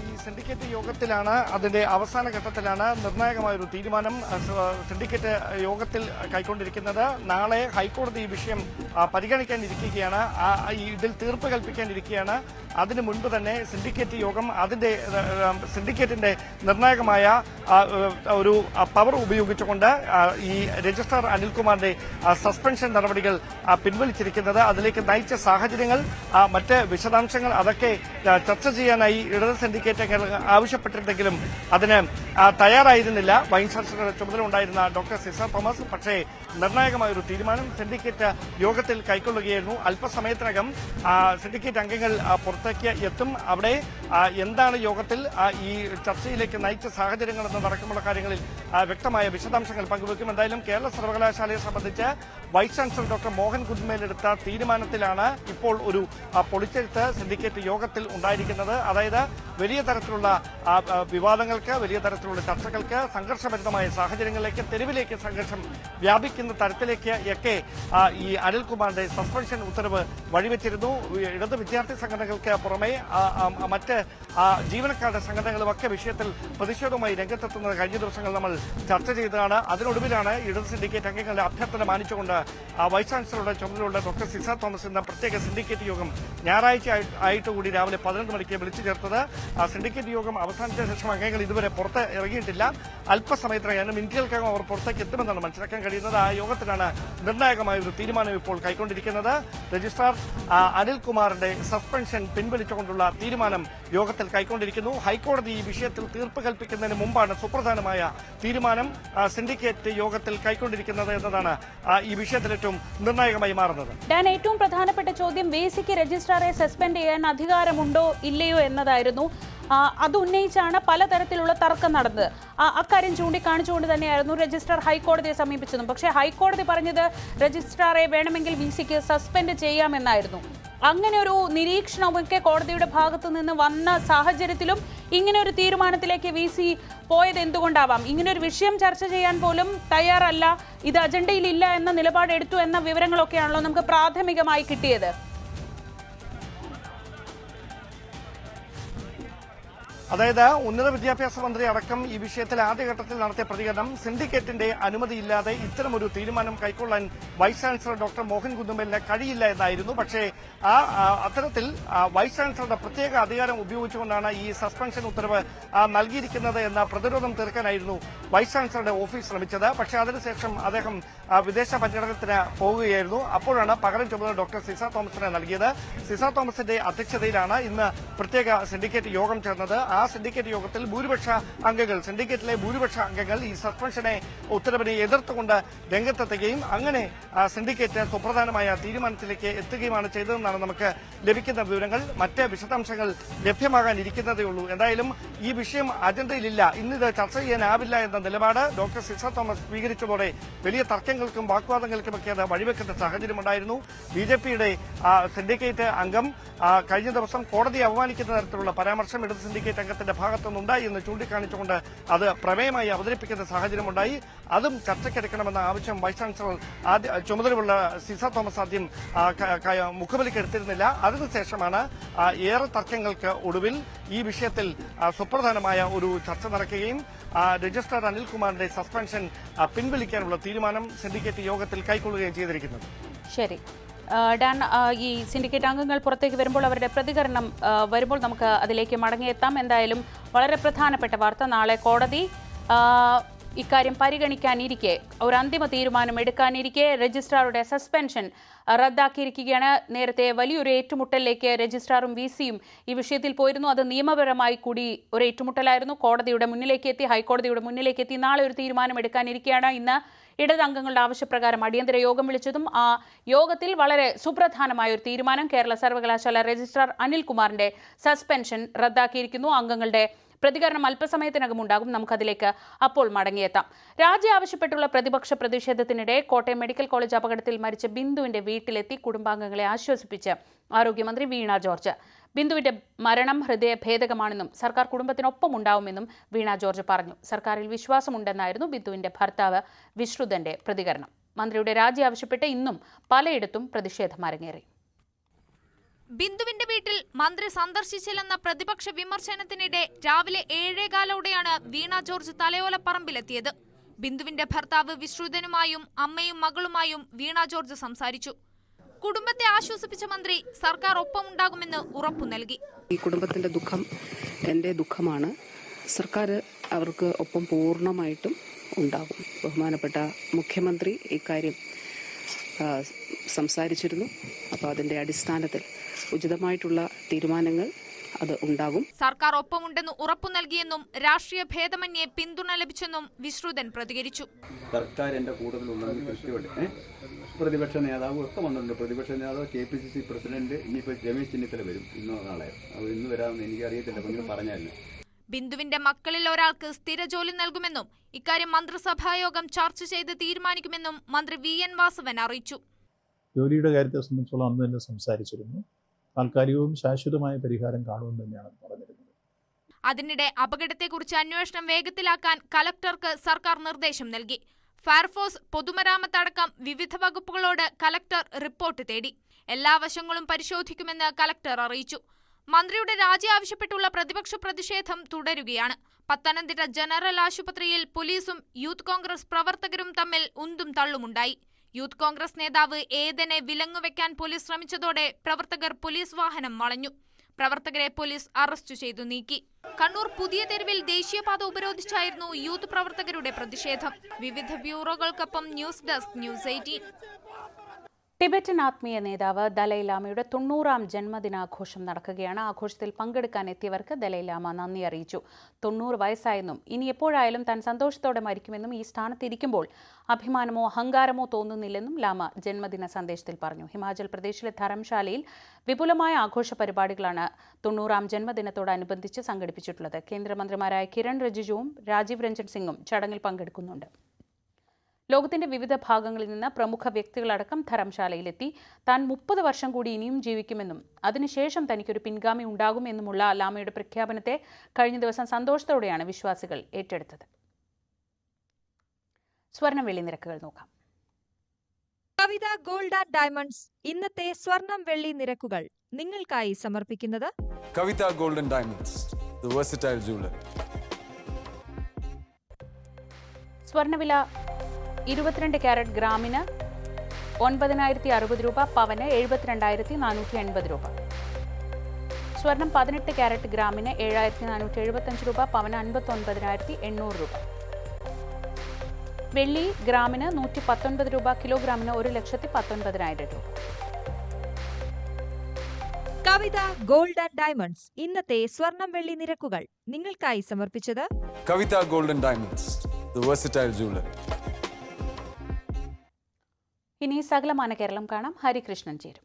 ഈ സിൻഡിക്കേറ്റ് യോഗത്തിലാണ്, അതിന്റെ അവസാന ഘട്ടത്തിലാണ് നിർണായകമായ ഒരു തീരുമാനം സിൻഡിക്കേറ്റ് യോഗത്തിൽ കൈക്കൊണ്ടിരിക്കുന്നത്. നാളെ ഹൈക്കോടതി ഈ വിഷയം പരിഗണിക്കാനിരിക്കുകയാണ്, ഇതിൽ തീർപ്പ് കൽപ്പിക്കാനിരിക്കുകയാണ്. അതിനു മുൻപ് തന്നെ സിൻഡിക്കേറ്റ് യോഗം സിൻഡിക്കേറ്റിന്റെ നിർണായകമായ ഒരു പവർ ഉപയോഗിച്ചുകൊണ്ട് ഈ രജിസ്ട്രാർ അനിൽകുമാറിന്റെ സസ്പെൻഷൻ നടപടികൾ പിൻവലിച്ചിരിക്കുന്നത്. അതിലേക്ക് നയിച്ച സാഹചര്യങ്ങൾ, മറ്റ് വിശദാംശങ്ങൾ അതൊക്കെ ചർച്ച ചെയ്യാനായി ഇടത് സിൻഡിക്കേറ്റ് ആവശ്യപ്പെട്ടിട്ടുണ്ടെങ്കിലും അതിന് തയ്യാറായിരുന്നില്ല വൈസ് ചാൻസലറുടെ ചുമതല ഉണ്ടായിരുന്ന ഡോക്ടർ സിസ തോമസ്. പക്ഷേ നിർണായകമായ ഒരു തീരുമാനം സിൻഡിക്കേറ്റ് യോഗത്തിൽ കൈക്കൊള്ളുകയായിരുന്നു. അല്പസമയത്തിനകം സിൻഡിക്കേറ്റ് അംഗങ്ങൾ പുറത്തേക്ക് എത്തും. അവിടെ എന്താണ് യോഗത്തിൽ ഈ ചർച്ചയിലേക്ക് നയിച്ച സാഹചര്യങ്ങൾ എന്നതടക്കമുള്ള കാര്യങ്ങളിൽ വ്യക്തമായ വിശദാംശങ്ങൾ പങ്കുവയ്ക്കും. എന്തായാലും കേരള സർവകലാശാലയെ സംബന്ധിച്ച് വൈസ് ചാൻസലർ ഡോക്ടർ മോഹൻ കുന്നുമേലെടുത്ത തീരുമാനത്തിലാണ് ഇപ്പോൾ ഒരു പൊളിച്ചെഴുത്ത് സിൻഡിക്കേറ്റ് യോഗത്തിൽ ഉണ്ടായിരിക്കുന്നത്. അതായത് വലിയ തരത്തിലുള്ള വിവാദങ്ങൾക്ക്, വലിയ തരത്തിലുള്ള ചർച്ചകൾക്ക്, സംഘർഷഭരിതമായ സാഹചര്യങ്ങളിലേക്ക്, തെരുവിലേക്ക് സംഘർഷം വ്യാപിക്കുന്ന തരത്തിലേക്ക് ഒക്കെ ഈ അനിൽകുമാറിന്റെ സസ്പെൻഷൻ ഉത്തരവ് വഴിവെച്ചിരുന്നു. ഇടത് വിദ്യാർത്ഥി സംഘടനകൾക്ക് പുറമെ മറ്റ് ജീവനക്കാരുടെ സംഘടനകളുമൊക്കെ വിഷയത്തിൽ പ്രതിഷേധവുമായി രംഗത്തെത്തുന്നത് കഴിഞ്ഞ ദിവസങ്ങൾ നമ്മൾ ചർച്ച ചെയ്തതാണ്. അതിനൊടുവിലാണ് ഇടത് സിൻഡിക്കേറ്റ് അംഗങ്ങളുടെ അഭ്യർത്ഥന മാനിച്ചുകൊണ്ട് വൈസ് ചാൻസലറുടെ ചുമതലയുള്ള ഡോക്ടർ സിസ തോമസ് എന്ന പ്രത്യേക സിൻഡിക്കേറ്റ് യോഗം ഞായറാഴ്ച ആയിട്ടുകൂടി രാവിലെ 11 മണിക്ക് വിളിച്ചു ചേർത്തത്. സിൻഡിക്കേറ്റ് യോഗം അവസാനിച്ച ശേഷം അംഗങ്ങൾ ഇതുവരെ പുറത്ത് ഇറങ്ങിയിട്ടില്ല. അല്പസമയത്തിനകം മിനിറ്റുകൾക്കകം അവർ പുറത്തേക്ക് എത്തുമെന്നാണ് മനസ്സിലാക്കാൻ കഴിയുന്നത്. ആ യോഗത്തിലാണ് നിർണായകമായ ഒരു തീരുമാനം ഇപ്പോൾ കൈക്കൊണ്ടിരിക്കുന്നത്. രജിസ്ട്രാർ അനിൽകുമാറിന്റെ സസ്പെൻഷൻ പിൻവലിച്ചുകൊണ്ടുള്ള തീരുമാനം യോഗത്തിൽ കൈക്കൊണ്ടിരിക്കുന്നു. ഹൈക്കോടതി ഈ വിഷയത്തിൽ തീർപ്പ് കൽപ്പിക്കുന്നതിന് മുമ്പാണ് സുപ്രധാനമായ തീരുമാനം സിൻഡിക്കേറ്റ് യോഗത്തിൽ കൈക്കൊണ്ടിരിക്കുന്നത് എന്നതാണ് ഈ വിഷയത്തിൽ ഏറ്റവും നിർണായകമായി മാറുന്നത്. ഡാൻ, ഏറ്റവും പ്രധാനപ്പെട്ട ചോദ്യം വേസിക്ക് രജിസ്ട്രാറെ സസ്പെൻഡ് ചെയ്യാൻ അധികാരമുണ്ടോ ഇല്ലയോ എന്നതായിരുന്നു. അത് ഉന്നയിച്ചാണ് പലതരത്തിലുള്ള തർക്കം നടന്നത്. അക്കാര്യം ചൂണ്ടിക്കാണിച്ചുകൊണ്ട് തന്നെയായിരുന്നു രജിസ്ട്രാർ ഹൈക്കോടതിയെ സമീപിച്ചതും. പക്ഷേ ഹൈക്കോടതി പറഞ്ഞത് രജിസ്ട്രാറെ വേണമെങ്കിൽ VCക്ക് സസ്പെൻഡ് ചെയ്യാമെന്നായിരുന്നു. അങ്ങനെ ഒരു നിരീക്ഷണമൊക്കെ കോടതിയുടെ ഭാഗത്തു നിന്ന് വന്ന സാഹചര്യത്തിലും ഇങ്ങനെ ഒരു തീരുമാനത്തിലേക്ക് VC പോയത് എന്തുകൊണ്ടാവാം? ഇങ്ങനെ ഒരു വിഷയം ചർച്ച ചെയ്യാൻ പോലും തയ്യാറല്ല, ഇത് അജണ്ടയിലില്ല എന്ന നിലപാടെടുത്തു എന്ന വിവരങ്ങളൊക്കെയാണല്ലോ നമുക്ക് പ്രാഥമികമായി കിട്ടിയത്. അതായത് ഉന്നത വിദ്യാഭ്യാസ മന്ത്രി അടക്കം ഈ വിഷയത്തിൽ ആദ്യഘട്ടത്തിൽ നടത്തിയ പ്രതികരണം സിൻഡിക്കേറ്റിന്റെ അനുമതിയില്ലാതെ ഇത്തരമൊരു തീരുമാനം കൈക്കൊള്ളാൻ വൈസ് ചാൻസലർ ഡോക്ടർ മോഹൻ കുന്നുമേലിന് കഴിയില്ല എന്നായിരുന്നു. പക്ഷേ അത്തരത്തിൽ വൈസ് ചാൻസലറുടെ പ്രത്യേക അധികാരം ഉപയോഗിച്ചുകൊണ്ടാണ് ഈ സസ്പെൻഷൻ ഉത്തരവ് നൽകിയിരിക്കുന്നത് എന്ന പ്രതിരോധം തീർക്കാനായിരുന്നു വൈസ് ചാൻസലറുടെ ഓഫീസ് ശ്രമിച്ചത്. പക്ഷേ അതിനുശേഷം അദ്ദേഹം വിദേശ പര്യടനത്തിന് പോകുകയായിരുന്നു. അപ്പോഴാണ് പകരം ചുമതല ഡോക്ടർ സിസ തോമസിനെ നൽകിയത്. സിസ തോമസിന്റെ അധ്യക്ഷതയിലാണ് ഇന്ന് പ്രത്യേക സിൻഡിക്കേറ്റ് യോഗം ചേർന്നത്. ആ സിൻഡിക്കേറ്റ് യോഗത്തിൽ സിൻഡിക്കേറ്റിലെ ഭൂരിപക്ഷ അംഗങ്ങൾ ഈ സസ്പെൻഷനെ ഉത്തരവിനെ എതിർത്തുകൊണ്ട് രംഗത്തെത്തുകയും അങ്ങനെ സിൻഡിക്കേറ്റ് സുപ്രധാനമായ തീരുമാനത്തിലേക്ക് എത്തുകയുമാണ് ചെയ്തതെന്നാണ് നമുക്ക് ലഭിക്കുന്ന വിവരങ്ങൾ. മറ്റ് വിശദാംശങ്ങൾ ലഭ്യമാകാനിരിക്കുന്നതേ ഉള്ളൂ. എന്തായാലും ഈ വിഷയം അജണ്ടയിലില്ല, ഇന്നിത് ചർച്ച ചെയ്യാനാവില്ല എന്ന നിലപാട് ഡോക്ടർ സിസ തോമസ് സ്വീകരിച്ചതോടെ വലിയ തർക്കങ്ങൾക്കും വാഗ്വാദങ്ങൾക്കുമൊക്കെ അത് വഴിവെക്കുന്ന സാഹചര്യമുണ്ടായിരുന്നു. BJPയുടെ സിൻഡിക്കേറ്റ് അംഗം കഴിഞ്ഞ ദിവസം കോടതിയെ അവമാനിക്കുന്ന തരത്തിലുള്ള പരാമർശം ഇടത് സിൻഡിക്കേറ്റ് അംഗത്തിന്റെ ഭാഗത്തുനിന്നുണ്ടായി എന്ന് ചൂണ്ടിക്കാണിച്ചുകൊണ്ട് അത് പ്രമേയമായി അവതരിപ്പിക്കുന്ന സാഹചര്യമുണ്ടായി. അതും ചർച്ചയ്ക്കെടുക്കണമെന്ന ആവശ്യം വൈസ് ചാൻസലർ ചുമതലയുള്ള സിസ തോമസ് ആദ്യം മുഖവിലക്കെടുത്തിരുന്നില്ല. അതിനുശേഷമാണ് ഏറെ തർക്കങ്ങൾക്ക് ഒടുവിൽ ഈ വിഷയത്തിൽ സുപ്രധാനമായ ഒരു ചർച്ച നടക്കുകയും രജിസ്ട്രാർ അനിൽകുമാറിന്റെ സസ്പെൻഷൻ പിൻവലിക്കാനുള്ള തീരുമാനം സിൻഡിക്കേറ്റ് യോഗത്തിൽ കൈക്കൊള്ളുകയും ചെയ്തിരിക്കുന്നത്. ശരി ഡാൻ, ഈ സിൻഡിക്കേറ്റ് അംഗങ്ങൾ പുറത്തേക്ക് വരുമ്പോൾ അവരുടെ പ്രതികരണം വരുമ്പോൾ നമുക്ക് അതിലേക്ക് മടങ്ങിയെത്താം. എന്തായാലും വളരെ പ്രധാനപ്പെട്ട വാർത്ത, നാളെ കോടതി ഇക്കാര്യം പരിഗണിക്കാനിരിക്കെ, ഒരു അന്തിമ തീരുമാനം എടുക്കാനിരിക്കെ രജിസ്ട്രാറുടെ സസ്പെൻഷൻ റദ്ദാക്കിയിരിക്കുകയാണ്. നേരത്തെ വലിയൊരു ഏറ്റുമുട്ടലിലേക്ക് രജിസ്ട്രാറും VC-യും ഈ വിഷയത്തിൽ പോയിരുന്നു. അത് നിയമപരമായി കൂടി ഒരു ഏറ്റുമുട്ടലായിരുന്നു. കോടതിയുടെ മുന്നിലേക്ക് എത്തി, ഹൈക്കോടതിയുടെ മുന്നിലേക്ക് എത്തി. നാളെ ഒരു തീരുമാനം എടുക്കാനിരിക്കുകയാണ്. ഇന്ന് ഇടതംഗങ്ങളുടെ ആവശ്യപ്രകാരം അടിയന്തര യോഗം വിളിച്ചതും ആ യോഗത്തിൽ വളരെ സുപ്രധാനമായ ഒരു തീരുമാനം, കേരള സർവകലാശാല രജിസ്ട്രാർ അനിൽകുമാറിന്റെ സസ്പെൻഷൻ റദ്ദാക്കിയിരിക്കുന്നു. അംഗങ്ങളുടെ പ്രതികരണം അല്പസമയത്തിനകം ഉണ്ടാകും. നമുക്കതിലേക്ക് അപ്പോൾ മടങ്ങിയെത്താം. രാജി ആവശ്യപ്പെട്ടുള്ള പ്രതിപക്ഷ പ്രതിഷേധത്തിനിടെ കോട്ടയം മെഡിക്കൽ കോളേജ് അപകടത്തിൽ മരിച്ച ബിന്ദുവിന്റെ വീട്ടിലെത്തി കുടുംബാംഗങ്ങളെ ആശ്വസിപ്പിച്ച് ആരോഗ്യമന്ത്രി വീണ ജോർജ്. ബിന്ദുവിന്റെ മരണം ഹൃദയഭേദകമാണെന്നും സർക്കാർ കുടുംബത്തിനൊപ്പം ഉണ്ടാവുമെന്നും വീണ ജോർജ് പറഞ്ഞു. സർക്കാരിൽ വിശ്വാസമുണ്ടെന്നായിരുന്നു ബിന്ദുവിന്റെ ഭർത്താവ് വിശ്രുതന്റെ പ്രതികരണം. മന്ത്രിയുടെ രാജി ആവശ്യപ്പെട്ട് ഇന്നും പലയിടത്തും പ്രതിഷേധം അരങ്ങേറി. ബിന്ദുവിന്റെ വീട്ടിൽ മന്ത്രി സന്ദർശിച്ചില്ലെന്ന പ്രതിപക്ഷ വിമർശനത്തിനിടെ രാവിലെ 7:15 വീണ ജോർജ് തലയോലപ്പറമ്പിലെത്തിയത്. ബിന്ദുവിന്റെ ഭർത്താവ് വിശ്രുതനുമായും അമ്മയും മകളുമായും വീണ ജോർജ് സംസാരിച്ചു. കുടുംബത്തെ ആശ്വസിപ്പിച്ച മന്ത്രി സർക്കാർ ഒപ്പമുണ്ടാകുമെന്ന് ഉറപ്പു നൽകി. ഈ കുടുംബത്തിന്റെ ദുഃഖം എൻ്റെ ദുഃഖമാണ്. സർക്കാർ അവർക്ക് ഒപ്പം പൂർണ്ണമായിട്ടും ഉണ്ടാകും. ബഹുമാനപ്പെട്ട മുഖ്യമന്ത്രി ഇക്കാര്യം സംസാരിച്ചിരുന്നു. അപ്പോൾ അതിന്റെ അടിസ്ഥാനത്തിൽ ഉചിതമായിട്ടുള്ള തീരുമാനങ്ങൾ അത് ഉണ്ടാകും. സർക്കാർ ഒപ്പമുണ്ടെന്ന് ഉറപ്പു നൽകിയെന്നും രാഷ്ട്രീയ ഭേദമന്യേ പിന്തുണ ലഭിച്ചെന്നും വിശ്രുതൻ പ്രതികരിച്ചു. സർക്കാർ എന്റെ കൂടുതലുണ്ടെന്ന് കൃത്യമായിട്ട് പ്രതിപക്ഷ നേതാവ് ഒക്കെ വന്നിട്ടുണ്ട്. പ്രതിപക്ഷ നേതാവ് KPCC പ്രസിഡന്റ് ഇനിയിപ്പോൾ രമേശ് ചെന്നിത്തല വരും ഇന്നോ നാളെ. ഇന്ന് വരാമെന്ന് എനിക്ക് അറിയത്തില്ല, നിങ്ങൾ പറഞ്ഞായിരുന്നു. ബിന്ദുവിന്റെ മക്കളിൽ ഒരാൾക്ക് സ്ഥിര ജോലി നൽകുമെന്നും ഇക്കാര്യം മന്ത്രിസഭായോഗം ചർച്ച ചെയ്ത് തീരുമാനിക്കുമെന്നും മന്ത്രി VN വാസവൻ അറിയിച്ചു. ജോലിയുടെ കാര്യത്തെ സംബന്ധിച്ചോളം അന്ന് തന്നെ സംസാരിച്ചിരുന്നു. താൽക്കാലികവും ശാശ്വതമായ പരിഹാരം കാണുമെന്ന് തന്നെയാണ് പറഞ്ഞിരുന്നത്. അതിനിടെ അപകടത്തെക്കുറിച്ച് അന്വേഷണം വേഗത്തിലാക്കാൻ കലക്ടർക്ക് സർക്കാർ നിർദ്ദേശം നൽകി. ഫയർഫോഴ്സ്, പൊതുമരാമത്ത് അടക്കം വിവിധ വകുപ്പുകളോട് കലക്ടർ റിപ്പോർട്ട് തേടി. എല്ലാ വശങ്ങളും പരിശോധിക്കുമെന്ന് കലക്ടർ അറിയിച്ചു. മന്ത്രിയുടെ രാജി ആവശ്യപ്പെട്ടുള്ള പ്രതിപക്ഷ പ്രതിഷേധം തുടരുകയാണ്. പത്തനംതിട്ട ജനറൽ ആശുപത്രിയിൽ പോലീസും യൂത്ത് കോൺഗ്രസ് പ്രവർത്തകരും തമ്മിൽ ഉന്തും തള്ളുമുണ്ടായി. യൂത്ത് കോൺഗ്രസ് നേതാവ് ഏതനെ വിലങ്ങുവെക്കാൻ പോലീസ് ശ്രമിച്ചതോടെ പ്രവർത്തകർ പോലീസ് വാഹനം വളഞ്ഞു. പ്രവർത്തകരെ പോലീസ് അറസ്റ്റ് ചെയ്തു നീക്കി. കണ്ണൂർ പുതിയ തെരുവിൽ ദേശീയപാത ഉപരോധിച്ചായിരുന്നു യൂത്ത് പ്രവർത്തകരുടെ പ്രതിഷേധം. വിവിധ ബ്യൂറോകൾക്കൊപ്പം ന്യൂസ് ഡെസ്ക് ന്യൂസ് 18. ടിബറ്റൻ ആത്മീയ നേതാവ് ദലൈലാമയുടെ 90ാം ജന്മദിനാഘോഷം നടക്കുകയാണ്. ആഘോഷത്തിൽ പങ്കെടുക്കാൻ എത്തിയവർക്ക് ദലൈലാമ നന്ദി അറിയിച്ചു. 90 വയസ്സായെന്നും ഇനി എപ്പോഴായാലും താൻ സന്തോഷത്തോടെ മരിക്കുമെന്നും ഈ സ്ഥാനത്തിരിക്കുമ്പോൾ അഭിമാനമോ അഹങ്കാരമോ തോന്നുന്നില്ലെന്നും ലാമ ജന്മദിന സന്ദേശത്തിൽ പറഞ്ഞു. ഹിമാചൽ പ്രദേശിലെ ധർമ്മശാലയിൽ വിപുലമായ ആഘോഷ പരിപാടികളാണ് 90ാം ജന്മദിനത്തോടനുബന്ധിച്ച് സംഘടിപ്പിച്ചിട്ടുള്ളത്. കേന്ദ്രമന്ത്രിമാരായ കിരൺ റിജിജുവും രാജീവ് രഞ്ജൻ സിംഗും ചടങ്ങിൽ പങ്കെടുക്കുന്നുണ്ട്. ലോകത്തിന്റെ വിവിധ ഭാഗങ്ങളിൽ നിന്ന് പ്രമുഖ വ്യക്തികളടക്കം ധർമ്മശാലയിലെത്തി. താൻ 30 വർഷം കൂടി ഇനിയും ജീവിക്കുമെന്നും അതിനുശേഷം തനിക്കൊരു പിൻഗാമി ഉണ്ടാകുമെന്നുമുള്ള ലാമയുടെ പ്രഖ്യാപനത്തെ കഴിഞ്ഞ ദിവസം സന്തോഷത്തോടെയാണ് വിശ്വാസികൾ ഏറ്റെടുത്തത്. സ്വർണം വെള്ളി നിരക്കുകൾ നോക്കാം. കവിത ഗോൾഡ് ആൻഡ് ഡയമണ്ട്സ് ഇന്നത്തെ സ്വർണം വെള്ളി നിരക്കുകൾ നിങ്ങൾക്കായി സമർപ്പിക്കുന്നത് Kavitha gold and diamonds, the versatile jewellery. സ്വർണ്ണവില 22 ക്യാരറ്റ് ഗ്രാമിന് 9,060 രൂപ, പവന് 72,480 രൂപ. സ്വർണം 18 ക്യാരറ്റ് ഗ്രാമിന് 7,475 രൂപ, പവന് 59,800 രൂപ. വെള്ളി ഗ്രാമിന് 119 രൂപ, കിലോഗ്രാമിന് 1,19,000 രൂപ. കവിത ഗോൾഡ് ആൻഡ് ഡയമണ്ട്സ് ഇന്നത്തെ സ്വർണം വെള്ളി നിരക്കുകൾ നിങ്ങൾക്കായി സമർപ്പിച്ചത് Kavitha gold and diamonds, the versatile jewellery. ഇനി സകലമാന കേരളം കാണാം. ഹരികൃഷ്ണൻ ചേരും.